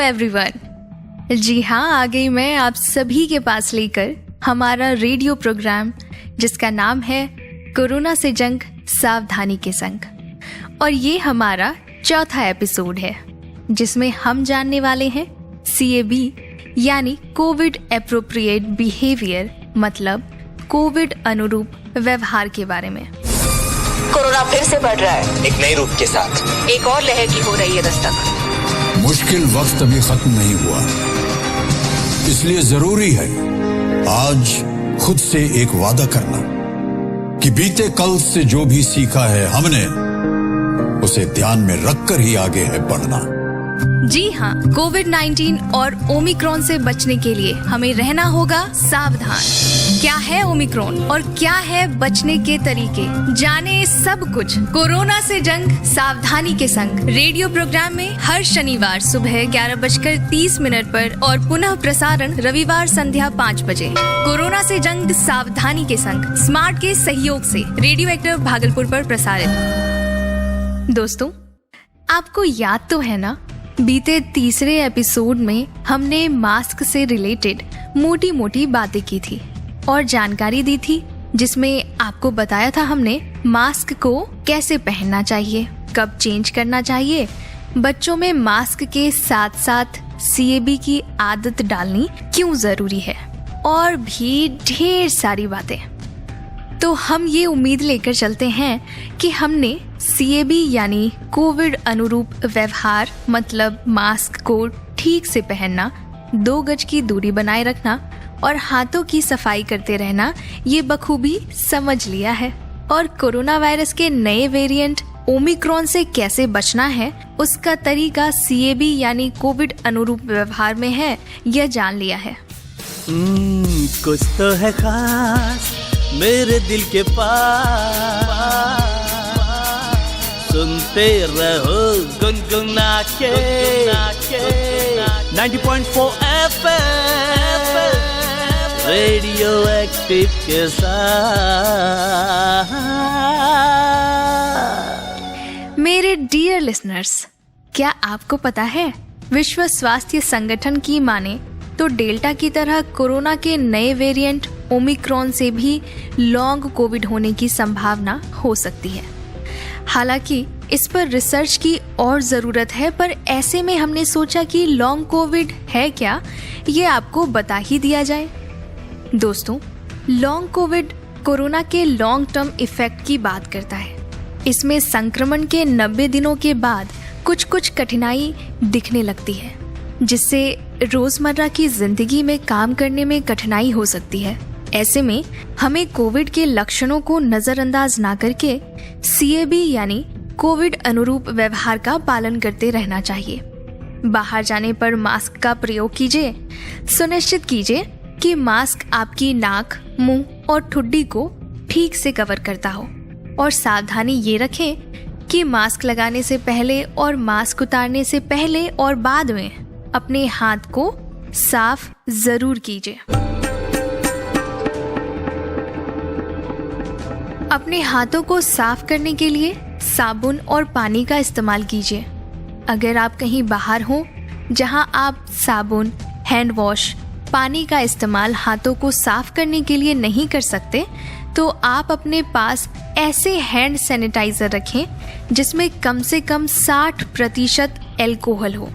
Everyone. जी हाँ, आ गई मैं आप सभी के पास लेकर हमारा रेडियो प्रोग्राम जिसका नाम है कोरोना से जंग सावधानी के संग। और ये हमारा चौथा एपिसोड है जिसमें हम जानने वाले हैं CAB यानी कोविड एप्रोप्रिएट बिहेवियर, मतलब कोविड अनुरूप व्यवहार के बारे में। कोरोना फिर से बढ़ रहा है, एक नए रूप के साथ। एक और लहर की हो रही है दस्तक। मुश्किल वक्त अभी खत्म नहीं हुआ, इसलिए जरूरी है आज खुद से एक वादा करना कि बीते कल से जो भी सीखा है हमने उसे ध्यान में रखकर ही आगे है बढ़ना। जी हाँ, कोविड-19 और ओमिक्रॉन से बचने के लिए हमें रहना होगा सावधान। क्या है ओमिक्रॉन और क्या है बचने के तरीके, जाने सब कुछ कोरोना से जंग सावधानी के संग रेडियो प्रोग्राम में हर शनिवार सुबह 11:30 पर और पुनः प्रसारण रविवार संध्या 5 बजे। कोरोना से जंग सावधानी के संग स्मार्ट के सहयोग से रेडियो एक्टिव भागलपुर पर प्रसारित। दोस्तों, आपको याद तो है ना, बीते तीसरे एपिसोड में हमने मास्क से रिलेटेड मोटी मोटी बातें की थी और जानकारी दी थी, जिसमें आपको बताया था हमने मास्क को कैसे पहनना चाहिए, कब चेंज करना चाहिए, बच्चों में मास्क के साथ साथ CAB की आदत डालनी क्यों जरूरी है और भी ढेर सारी बातें। तो हम ये उम्मीद लेकर चलते हैं कि हमने CAB यानी कोविड अनुरूप व्यवहार, मतलब मास्क को ठीक से पहनना, 2 गज की दूरी बनाए रखना और हाथों की सफाई करते रहना, ये बखूबी समझ लिया है। और कोरोना वायरस के नए वेरिएंट ओमिक्रॉन से कैसे बचना है, उसका तरीका CAB यानी कोविड अनुरूप व्यवहार में है, यह जान लिया है। कुछ तो है खास मेरे दिल के पास, सुनते रहो गुनगुना के 90.4 FM रेडियो एक्टिव के साथ। मेरे डियर लिसनर्स, क्या आपको पता है विश्व स्वास्थ्य संगठन की माने तो डेल्टा की तरह कोरोना के नए वेरिएंट ओमिक्रॉन से भी लॉन्ग कोविड होने की संभावना हो सकती है। हालांकि इस पर रिसर्च की और ज़रूरत है, पर ऐसे में हमने सोचा कि लॉन्ग कोविड है क्या, ये आपको बता ही दिया जाए। दोस्तों, लॉन्ग कोविड कोरोना के लॉन्ग टर्म इफेक्ट की बात करता है। इसमें संक्रमण के 90 दिनों के बाद कुछ कुछ कठिनाई दिखने लगती है, जिससे रोजमर्रा की जिंदगी में काम करने में कठिनाई हो सकती है। ऐसे में हमें कोविड के लक्षणों को नजरअंदाज ना करके CAB यानी कोविड अनुरूप व्यवहार का पालन करते रहना चाहिए। बाहर जाने पर मास्क का प्रयोग कीजिए। सुनिश्चित कीजिए कि मास्क आपकी नाक, मुंह और ठुड्डी को ठीक से कवर करता हो और सावधानी ये रखें कि मास्क लगाने से पहले और मास्क उतारने से पहले और बाद में अपने हाथ को साफ जरूर कीजिए। अपने हाथों को साफ करने के लिए साबुन और पानी का इस्तेमाल कीजिए। अगर आप कहीं बाहर हो जहां आप साबुन, हैंड वॉश, पानी का इस्तेमाल हाथों को साफ करने के लिए नहीं कर सकते, तो आप अपने पास ऐसे हैंड सैनिटाइजर रखें जिसमें कम से कम 60% अल्कोहल हो।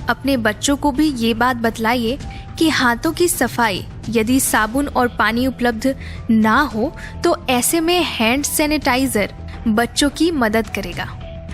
अपने बच्चों को भी ये बात बतलाइए कि हाथों की सफाई यदि साबुन और पानी उपलब्ध ना हो तो ऐसे में हैंड सैनिटाइजर बच्चों की मदद करेगा।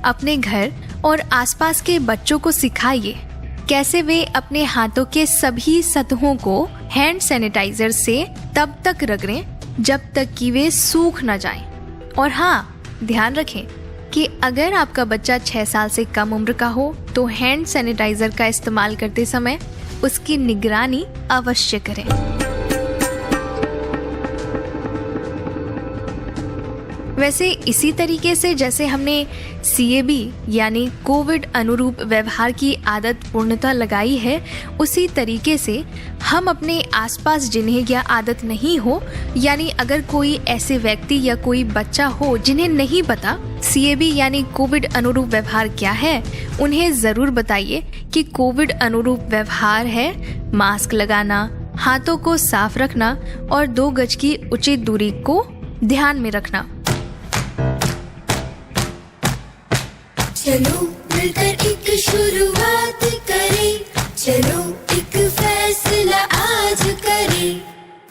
अपने घर और आसपास के बच्चों को सिखाइए कैसे वे अपने हाथों के सभी सतहों को हैंड सैनिटाइजर से तब तक रगड़ें जब तक कि वे सूख न जाएं। और हाँ, ध्यान रखें कि अगर आपका बच्चा 6 साल से कम उम्र का हो तो हैंड सैनिटाइजर का इस्तेमाल करते समय उसकी निगरानी अवश्य करें। वैसे इसी तरीके से जैसे हमने CAB यानी कोविड अनुरूप व्यवहार की आदत पूर्णतः लगाई है, उसी तरीके से हम अपने आसपास जिन्हें यह आदत नहीं हो, यानी अगर कोई ऐसे व्यक्ति या कोई बच्चा हो जिन्हें नहीं पता CAB यानी कोविड अनुरूप व्यवहार क्या है, उन्हें जरूर बताइए कि कोविड अनुरूप व्यवहार है मास्क लगाना, हाथों को साफ रखना और 2 गज की उचित दूरी को ध्यान में रखना। चलो मिलकर एक शुरुआत करें, चलो एक फैसला आज करें,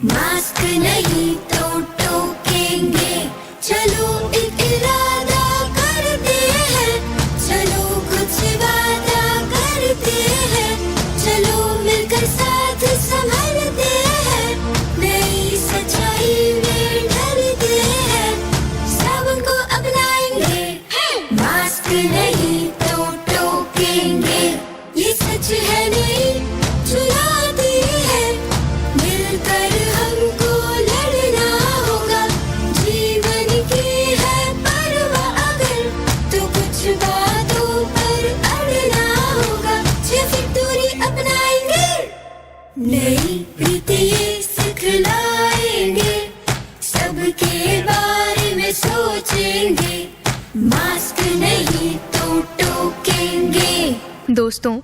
मास्क नहीं तो टोकेंगे, चलो एक इरादा करते हैं, चलो कुछ वादा करते हैं, चलो मिलकर साथ संभलते हैं, नई सच्चाई में ढलते हैं, सबको अपनाएंगे, मास्क नहीं तो टोकेंगे, ये सच है नहीं चुनौती है, मिलकर हमको लड़ना होगा, जीवन की है परवाह अगर तो कुछ बातों पर अड़ना होगा, 6 फीट दूरी अपनाएंगे, नई रीतियाँ सिखलाएंगे, सबके बारे में सोचेंगे, मास्क नहीं तो टोकेंगे। दोस्तों,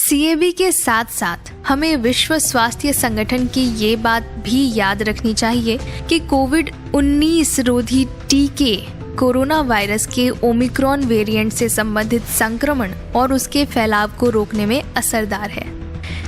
CAB के साथ साथ हमें विश्व स्वास्थ्य संगठन की ये बात भी याद रखनी चाहिए कि कोविड-19 रोधी टीके कोरोना वायरस के ओमिक्रॉन वेरिएंट से संबंधित संक्रमण और उसके फैलाव को रोकने में असरदार है।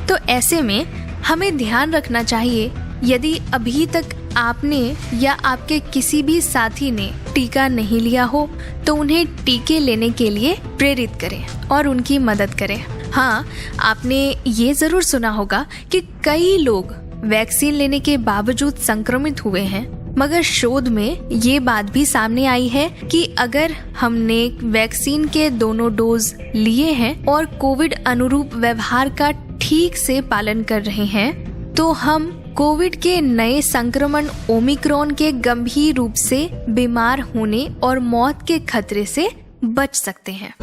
तो ऐसे में हमें ध्यान रखना चाहिए, यदि अभी तक आपने या आपके किसी भी साथी ने टीका नहीं लिया हो तो उन्हें टीके लेने के लिए प्रेरित करें और उनकी मदद करें। हाँ, आपने ये जरूर सुना होगा कि कई लोग वैक्सीन लेने के बावजूद संक्रमित हुए हैं, मगर शोध में ये बात भी सामने आई है कि अगर हमने वैक्सीन के दोनों डोज लिए हैं और कोविड अनुरूप व्यवहार का ठीक से पालन कर रहे हैं तो हम कोविड के नए संक्रमण ओमिक्रॉन के गंभीर रूप से बीमार होने और मौत के खतरे से बच सकते हैं।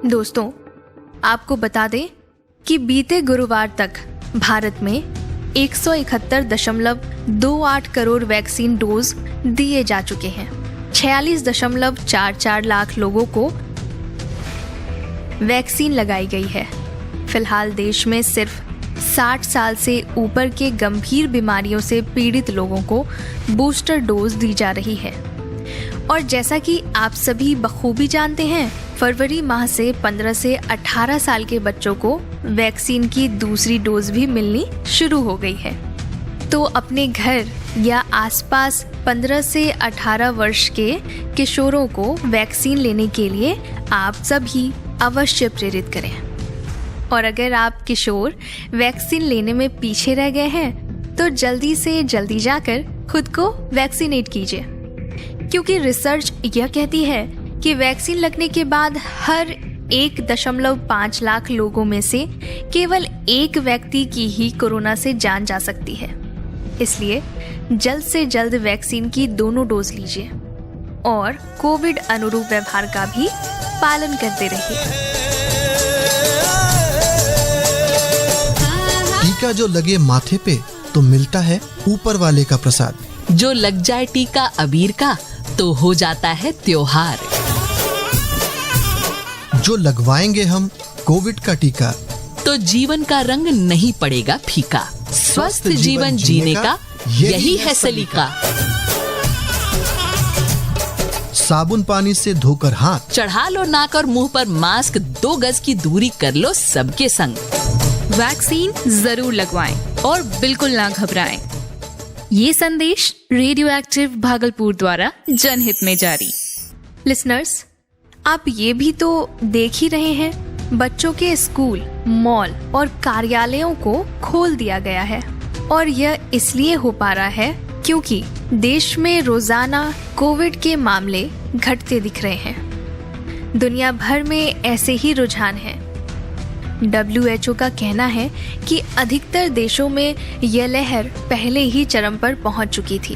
दोस्तों, आपको बता दें कि बीते गुरुवार तक भारत में 171.28 करोड़ वैक्सीन डोज दिए जा चुके हैं। 46.44 लाख लोगों को वैक्सीन लगाई गई है। फिलहाल देश में सिर्फ 60 साल से ऊपर के गंभीर बीमारियों से पीड़ित लोगों को बूस्टर डोज दी जा रही है। और जैसा कि आप सभी बखूबी जानते हैं, फरवरी माह से 15 से 18 साल के बच्चों को वैक्सीन की दूसरी डोज भी मिलनी शुरू हो गई है। तो अपने घर या आसपास 15 से 18 वर्ष के किशोरों को वैक्सीन लेने के लिए आप सभी अवश्य प्रेरित करें। और अगर आप किशोर वैक्सीन लेने में पीछे रह गए हैं तो जल्दी से जल्दी जाकर खुद को वैक्सीनेट कीजिए, क्योंकि रिसर्च यह कहती है कि वैक्सीन लगने के बाद हर 1.5 लाख लोगों में से केवल एक व्यक्ति की ही कोरोना से जान जा सकती है। इसलिए जल्द से जल्द वैक्सीन की दोनों डोज लीजिए और कोविड अनुरूप व्यवहार का भी पालन करते रहिए। टीका जो लगे माथे पे तो मिलता है ऊपर वाले का प्रसाद, जो लग जाए टीका अबीर का तो हो जाता है त्योहार। जो लगवाएंगे हम कोविड का टीका तो जीवन का रंग नहीं पड़ेगा फीका। स्वस्थ जीवन जीने का यही है सलीका। साबुन पानी से धोकर हाथ, चढ़ा लो नाक और मुंह पर मास्क, 2 गज की दूरी कर लो सबके संग। वैक्सीन जरूर लगवाएं और बिल्कुल ना घबराएं। ये संदेश रेडियो एक्टिव भागलपुर द्वारा जनहित में जारी। लिसनर्स, आप ये भी तो देख ही रहे हैं, बच्चों के स्कूल, मॉल और कार्यालयों को खोल दिया गया है। और यह इसलिए हो पा रहा है क्योंकि देश में रोजाना कोविड के मामले घटते दिख रहे हैं। दुनिया भर में ऐसे ही रुझान हैं। WHO का कहना है कि अधिकतर देशों में यह लहर पहले ही चरम पर पहुंच चुकी थी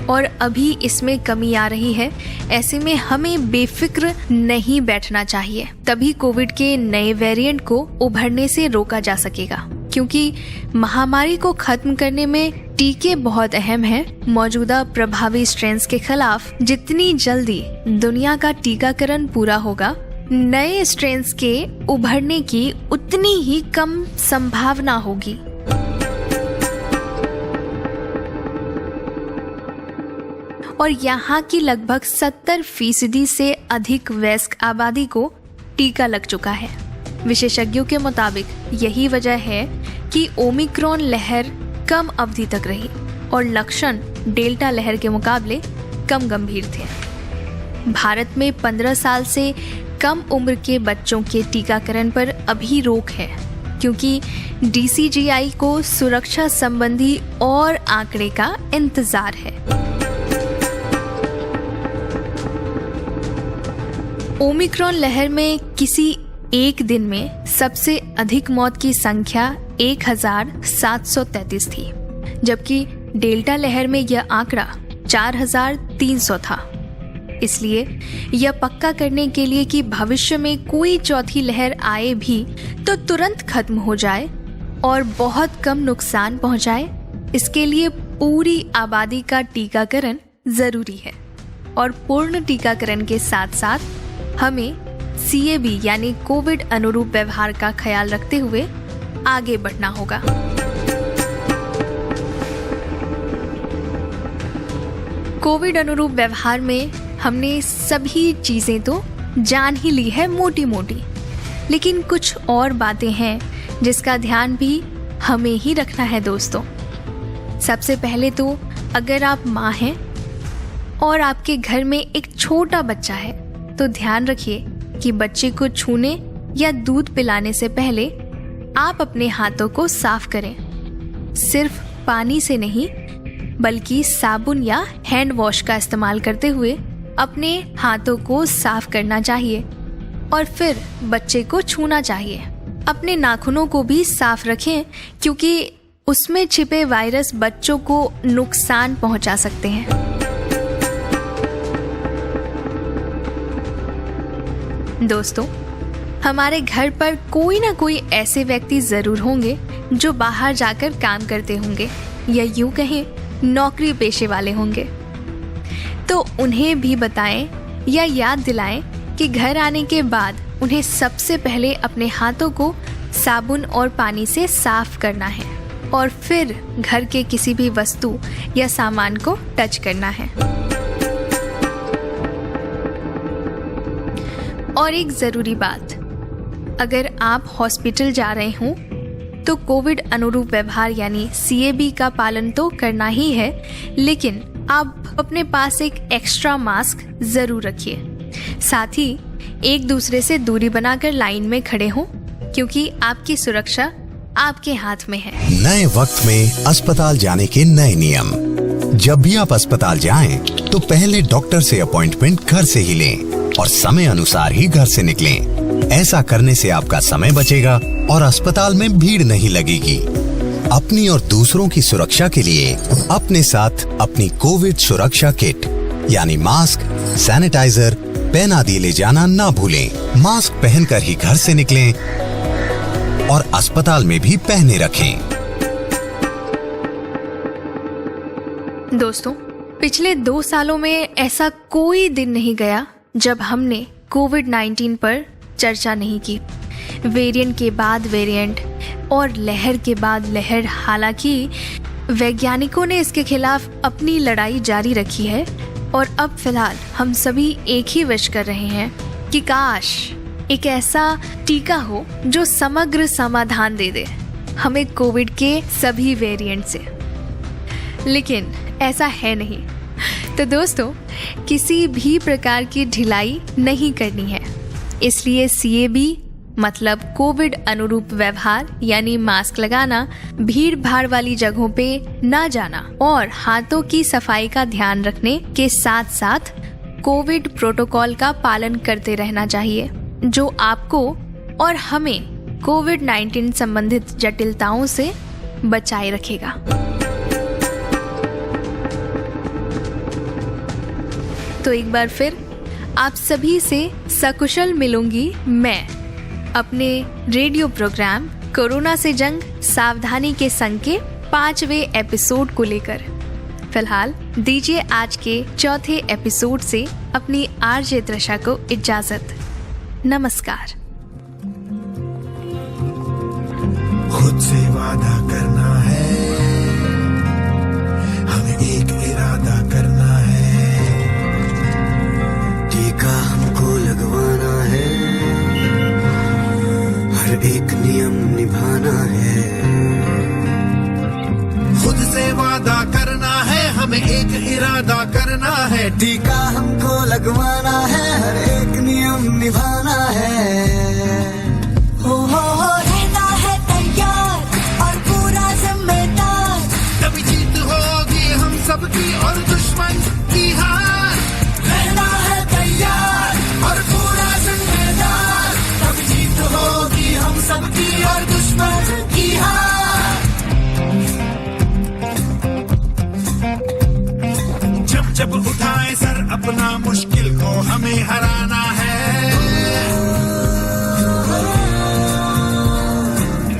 और अभी इसमें कमी आ रही है। ऐसे में हमें बेफिक्र नहीं बैठना चाहिए, तभी कोविड के नए वेरिएंट को उभरने से रोका जा सकेगा। क्योंकि महामारी को खत्म करने में टीके बहुत अहम हैं। मौजूदा प्रभावी स्ट्रेन्स के खिलाफ जितनी जल्दी दुनिया का टीकाकरण पूरा होगा, नए स्ट्रेन्स के उभरने की उतनी ही कम संभावना होगी। और यहाँ की लगभग 70% से अधिक वयस्क आबादी को टीका लग चुका है। विशेषज्ञों के मुताबिक यही वजह है कि ओमिक्रॉन लहर कम अवधि तक रही और लक्षण डेल्टा लहर के मुकाबले कम गंभीर थे। भारत में 15 साल से कम उम्र के बच्चों के टीकाकरण पर अभी रोक है, क्योंकि DCGI को सुरक्षा संबंधी और आंकड़े का इंतजार है। ओमिक्रॉन लहर में किसी एक दिन में सबसे अधिक मौत की संख्या 1733 थी, जबकि डेल्टा लहर में यह आंकड़ा 4300 था। इसलिए यह पक्का करने के लिए कि भविष्य में कोई चौथी लहर आए भी तो तुरंत खत्म हो जाए और बहुत कम नुकसान पहुंचाए, इसके लिए पूरी आबादी का टीकाकरण जरूरी है। और पूर्ण टीकाकरण के साथ साथ हमें CAB यानी कोविड अनुरूप व्यवहार का ख्याल रखते हुए आगे बढ़ना होगा। कोविड अनुरूप व्यवहार में हमने सभी चीजें तो जान ही ली है मोटी मोटी, लेकिन कुछ और बातें हैं जिसका ध्यान भी हमें ही रखना है दोस्तों। सबसे पहले तो अगर आप माँ हैं और आपके घर में एक छोटा बच्चा है, तो ध्यान रखिए कि बच्चे को छूने या दूध पिलाने से पहले आप अपने हाथों को साफ करें। सिर्फ पानी से नहीं, बल्कि साबुन या हैंड वॉश का इस्तेमाल करते हुए अपने हाथों को साफ करना चाहिए और फिर बच्चे को छूना चाहिए। अपने नाखूनों को भी साफ रखें, क्योंकि उसमें छिपे वायरस बच्चों को नुकसान पहुंचा सकते हैं। दोस्तों, हमारे घर पर कोई ना कोई ऐसे व्यक्ति जरूर होंगे जो बाहर जाकर काम करते होंगे या यूं कहें नौकरी पेशे वाले होंगे। तो उन्हें भी बताएं या याद दिलाएं कि घर आने के बाद उन्हें सबसे पहले अपने हाथों को साबुन और पानी से साफ करना है और फिर घर के किसी भी वस्तु या सामान को टच करना है। और एक जरूरी बात, अगर आप हॉस्पिटल जा रहे हों तो कोविड अनुरूप व्यवहार यानी CAB का पालन तो करना ही है, लेकिन आप अपने पास एक एक्स्ट्रा मास्क जरूर रखिए। साथ ही एक दूसरे से दूरी बनाकर लाइन में खड़े हों, क्योंकि आपकी सुरक्षा आपके हाथ में है। नए वक्त में अस्पताल जाने के नए नियम। जब भी आप अस्पताल जाएं, तो पहले डॉक्टर से अपॉइंटमेंट घर से ही लें और समय अनुसार ही घर से निकलें। ऐसा करने से आपका समय बचेगा और अस्पताल में भीड़ नहीं लगेगी। अपनी और दूसरों की सुरक्षा के लिए अपने साथ अपनी कोविड सुरक्षा किट यानी मास्क, सैनिटाइजर, पेन आदि ले जाना ना भूलें। मास्क पहनकर ही घर से निकलें और अस्पताल में भी पहने रखें। दोस्तों, पिछले 2 सालों में ऐसा कोई दिन नहीं गया जब हमने कोविड-19 पर चर्चा नहीं की। वेरिएंट के बाद वेरिएंट और लहर के बाद लहर, हालांकि वैज्ञानिकों ने इसके खिलाफ अपनी लड़ाई जारी रखी है और अब फिलहाल हम सभी एक ही विश कर रहे हैं कि काश एक ऐसा टीका हो जो समग्र समाधान दे दे हमें कोविड के सभी वेरिएंट से। लेकिन ऐसा है नहीं। तो दोस्तों, किसी भी प्रकार की ढिलाई नहीं करनी है। इसलिए CAB मतलब कोविड अनुरूप व्यवहार यानी मास्क लगाना, भीड़ भाड़ वाली जगहों पे ना जाना और हाथों की सफाई का ध्यान रखने के साथ साथ कोविड प्रोटोकॉल का पालन करते रहना चाहिए, जो आपको और हमें कोविड-19 संबंधित जटिलताओं से बचाए रखेगा। तो एक बार फिर आप सभी से सकुशल मिलूंगी मैं अपने रेडियो प्रोग्राम कोरोना से जंग सावधानी के संग के 5वें एपिसोड को लेकर। फिलहाल दीजिए आज के चौथे एपिसोड से अपनी आरजे तृषा को इजाजत। नमस्कार। खुद से वादा करना है, हमें एक इरादा करना है, टीका हमको लगवाना है, हर एक नियम निभाना है। खुद से वादा करना है, हमें एक इरादा करना है, टीका हमको लगवाना है, हर एक नियम निभाना है। हो रहना है तैयार और पूरा जिम्मेदार, तभी जीत होगी हम सबकी और दुश्मन की हार। रहना है तैयार और पूरा जिम्मेदार, तभी जीत होगी हम सबकी और दुश्मन की हार। जब जब उठाए सर अपना मुश्किल को हमें हराना है,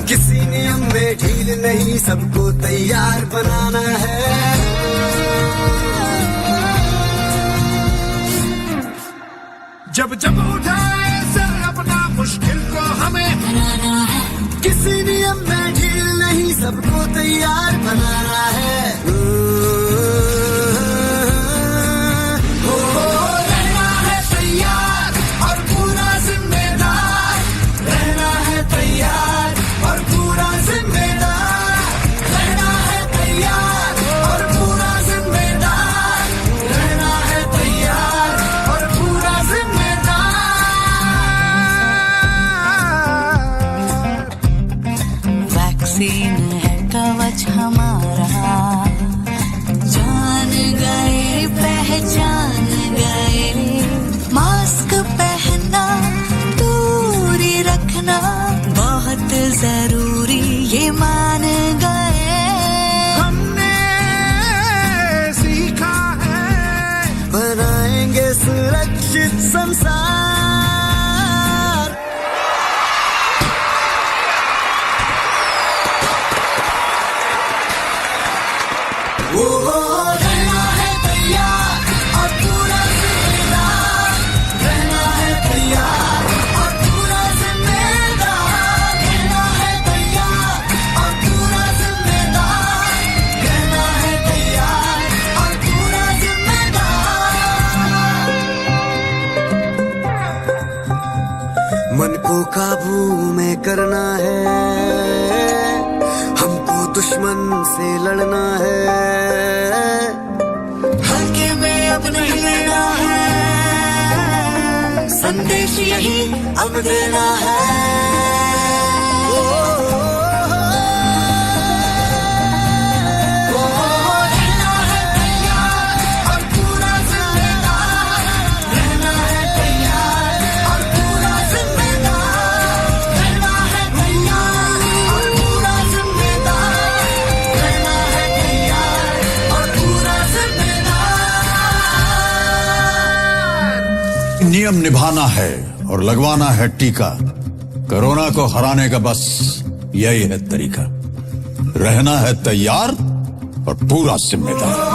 किसी नियम में ढील नहीं, सबको तैयार बनाना है। जब जब उठाए सर अपना मुश्किल को हमें हराना है, किसी नियम में ढील नहीं, सबको तैयार बनाना है। रहना है तैयार और पूरा जिम्मेदार, रहना है तैयार और पूरा जिम्मेदार, रहना है तैयार और पूरा जिम्मेदार, रहना है तैयार और पूरा जिम्मेदार। वैक्सीन है कवच हमारा, जान गए पहचान गए, मास्क पहनना दूरी रखना बहुत जरूरी ये मान गए। हमने सीखा है बनाएंगे सुरक्षित संसार। रहना है तैयार और पूरा जिम्मेदार, रहना है तैयार और पूरा जिम्मेदार, रहना है तैयार और पूरा जिम्मेदार, रहना है तैयार और पूरा जिम्मेदार। मन को काबू में करना है, हमको दुश्मन से लड़ना है, हल्के में अब नहीं लेना है, संदेश यही अब देना है। रहना है तैयार और पूरा जिम्मेदार, रहना है तैयार और पूरा जिम्मेदार, रहना है तैयार और पूरा जिम्मेदार, रहना है तैयार और पूरा जिम्मेदार। नियम निभाना है और लगवाना है टीका, कोरोना को हराने का बस यही है तरीका। रहना है तैयार और पूरा जिम्मेदार।